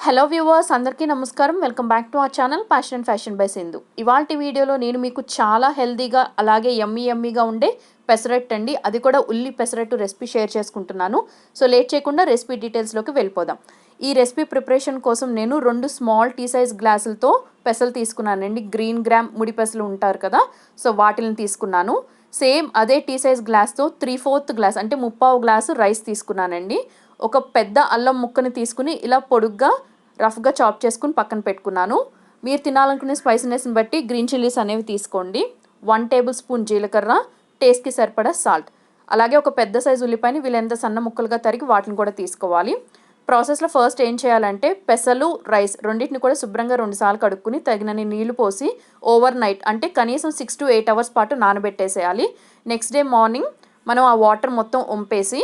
Hello viewers, అందరికీ నమస్కారం. Welcome back to our channel passion and fashion by Sindhu. ఇవాల్టి వీడియోలో నేను మీకు చాలా హెల్తీగా అలాగే యమ్మీగా ఉండే పెసరట్టు అండి, అది కూడా ఉల్లి పెసరట్టు రెసిపీ షేర్ చేసుకుంటున్నాను. సో లేట్ చేయకుండా రెసిపీ డీటెయిల్స్లోకి వెళ్ళిపోదాం. ఈ రెసిపీ ప్రిపరేషన్ కోసం నేను 2 స్మాల్ టీ సైజ్ గ్లాసులతో పెసలు తీసుకున్నానండి. గ్రీన్ గ్రామ్ ముడి పెసలు ఉంటారు కదా, సో వాటిని తీసుకున్నాను. సేమ్ అదే టీ సైజ్ గ్లాస్తో 3/4 గ్లాస్ అంటే 3/4 గ్లాసు రైస్ తీసుకున్నానండి. ఒక పెద్ద అల్లం ముక్కని తీసుకుని ఇలా పొడుగ్గా రఫ్గా చాప్ చేసుకుని పక్కన పెట్టుకున్నాను. మీరు తినాలనుకునే స్పైసీనెస్ని బట్టి గ్రీన్ చిల్లీస్ అనేవి తీసుకోండి. 1 టేబుల్ స్పూన్ జీలకర్ర, టేస్ట్కి సరిపడా సాల్ట్, అలాగే ఒక పెద్ద సైజు ఉల్లిపాయని వీలైనంత సన్న ముక్కలుగా తరిగి వాటిని కూడా తీసుకోవాలి. ప్రాసెస్లో ఫస్ట్ ఏం చేయాలంటే పెసలు రైస్ రెండింటిని కూడా శుభ్రంగా 2 సార్లు కడుక్కుని తగినన్ని నీళ్లు పోసి ఓవర్ నైట్ అంటే కనీసం 6 to 8 అవర్స్ పాటు నానబెట్టేసేయాలి. నెక్స్ట్ డే మార్నింగ్ మనం ఆ వాటర్ మొత్తం వంపేసి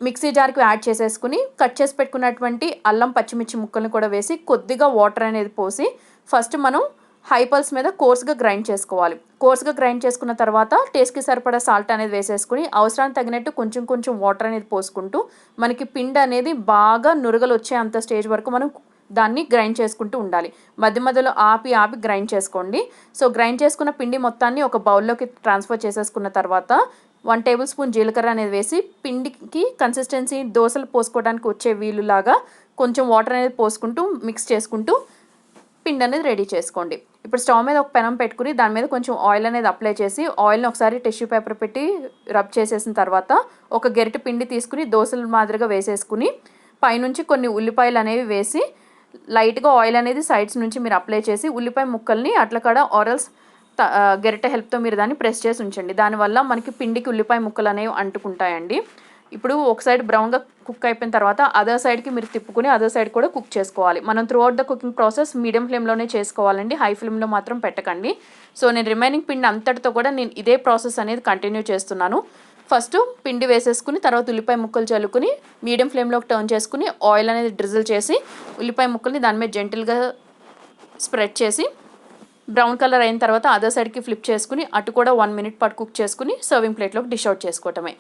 మిక్సీ జార్కి యాడ్ చేసేసుకుని కట్ చేసి పెట్టుకున్నటువంటి అల్లం పచ్చిమిర్చి ముక్కల్ని కూడా వేసి కొద్దిగా వాటర్ అనేది పోసి ఫస్ట్ మనం హై పల్స్ మీద కోర్స్గా గ్రైండ్ చేసుకోవాలి. కోర్స్గా గ్రైండ్ చేసుకున్న తర్వాత టేస్ట్కి సరిపడా సాల్ట్ అనేది వేసేసుకుని అవసరానికి తగినట్టు కొంచెం కొంచెం వాటర్ అనేది పోసుకుంటూ మనకి పిండి అనేది బాగా నురగలు వచ్చే అంత స్టేజ్ వరకు మనం దాన్ని గ్రైండ్ చేసుకుంటూ ఉండాలి. మధ్య మధ్యలో ఆపి గ్రైండ్ చేసుకోండి. సో గ్రైండ్ చేసుకున్న పిండి మొత్తాన్ని ఒక బౌల్లోకి ట్రాన్స్ఫర్ చేసేసుకున్న తర్వాత 1 టేబుల్ స్పూన్ జీలకర్ర అనేది వేసి పిండికి కన్సిస్టెన్సీ దోశలు పోసుకోవడానికి వచ్చే వీలులాగా కొంచెం వాటర్ అనేది పోసుకుంటూ మిక్స్ చేసుకుంటూ పిండి అనేది రెడీ చేసుకోండి. ఇప్పుడు స్టవ్ మీద ఒక పెనం పెట్టుకుని దాని మీద కొంచెం ఆయిల్ అనేది అప్లై చేసి ఆయిల్ని ఒకసారి టిష్యూ పేపర్ పెట్టి రబ్ చేసేసిన తర్వాత ఒక గరిటె పిండి తీసుకుని దోశల మాదిరిగా వేసేసుకుని పైనుంచి కొన్ని ఉల్లిపాయలు అనేవి వేసి లైట్గా ఆయిల్ అనేది సైడ్స్ నుంచి మీరు అప్లై చేసి ఉల్లిపాయ ముక్కల్ని అట్లకాడ ఆరల్స్ గరిటె హెల్ప్తో మీరు దాన్ని ప్రెస్ చేసి ఉంచండి. దానివల్ల మనకి పిండికి ఉల్లిపాయ ముక్కలు అనేవి అంటుకుంటాయండి. ఇప్పుడు ఒక సైడ్ బ్రౌన్గా కుక్ అయిపోయిన తర్వాత అదర్ సైడ్కి మీరు తిప్పుకుని అదర్ సైడ్ కూడా కుక్ చేసుకోవాలి. మనం through out the cooking process medium ఫ్లేమ్లోనే చేసుకోవాలండి, హై ఫ్లేమ్లో మాత్రం పెట్టకండి. సో నేను రిమైనింగ్ పిండి అంతటితో కూడా నేను ఇదే ప్రాసెస్ అనేది కంటిన్యూ చేస్తున్నాను. ఫస్ట్ పిండి వేసేసుకుని తర్వాత ఉల్లిపాయ ముక్కలు చల్లుకుని మీడియం ఫ్లేమ్లోకి టర్న్ చేసుకుని ఆయిల్ అనేది డ్రిజిల్ చేసి ఉల్లిపాయ ముక్కల్ని దాని మీద జెంటిల్గా స్ప్రెడ్ చేసి బ్రౌన్ కలర్ అయిన తర్వాత అదర్ సైడ్కి ఫ్లిప్ చేసుకుని అటు కూడా 1 minute పాటు కుక్ చేసుకుని సర్వింగ్ ప్లేట్లోకి డిష్ అవుట్ చేసుకోవటమే.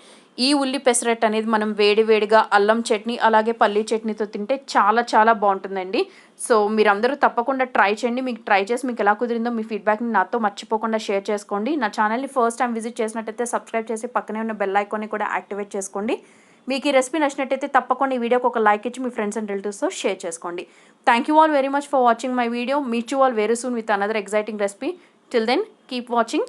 ఈ ఉల్లి పెసరట్టు అనేది మనం వేడివేడిగా అల్లం చట్నీ అలాగే పల్లీ చట్నీతో తింటే చాలా చాలా బాగుంటుందండి. సో మీరందరూ తప్పకుండా ట్రై చేయండి. మీకు ట్రై చేసి మీకు ఎలా కుదిరిందో మీ ఫీడ్బ్యాక్ని నాతో మర్చిపోకుండా షేర్ చేసుకోండి. నా ఛానల్ని ఫస్ట్ టైం విజిట్ చేసినట్టయితే సబ్స్క్రైబ్ చేసి పక్కనే ఉన్న బెల్ ఐకాన్ని కూడా యాక్టివేట్ చేసుకోండి. మీకు ఈ రెసిపీ నచ్చినట్టయితే తప్పకుండా ఈ వీడియోకి ఒక లైక్ ఇచ్చి మీ ఫ్రెండ్స్ అండ్ రిలేటివ్స్తో షేర్ చేసుకోండి. Thank you all very much for watching my video. Meet you all very soon with another exciting recipe. Till then keep watching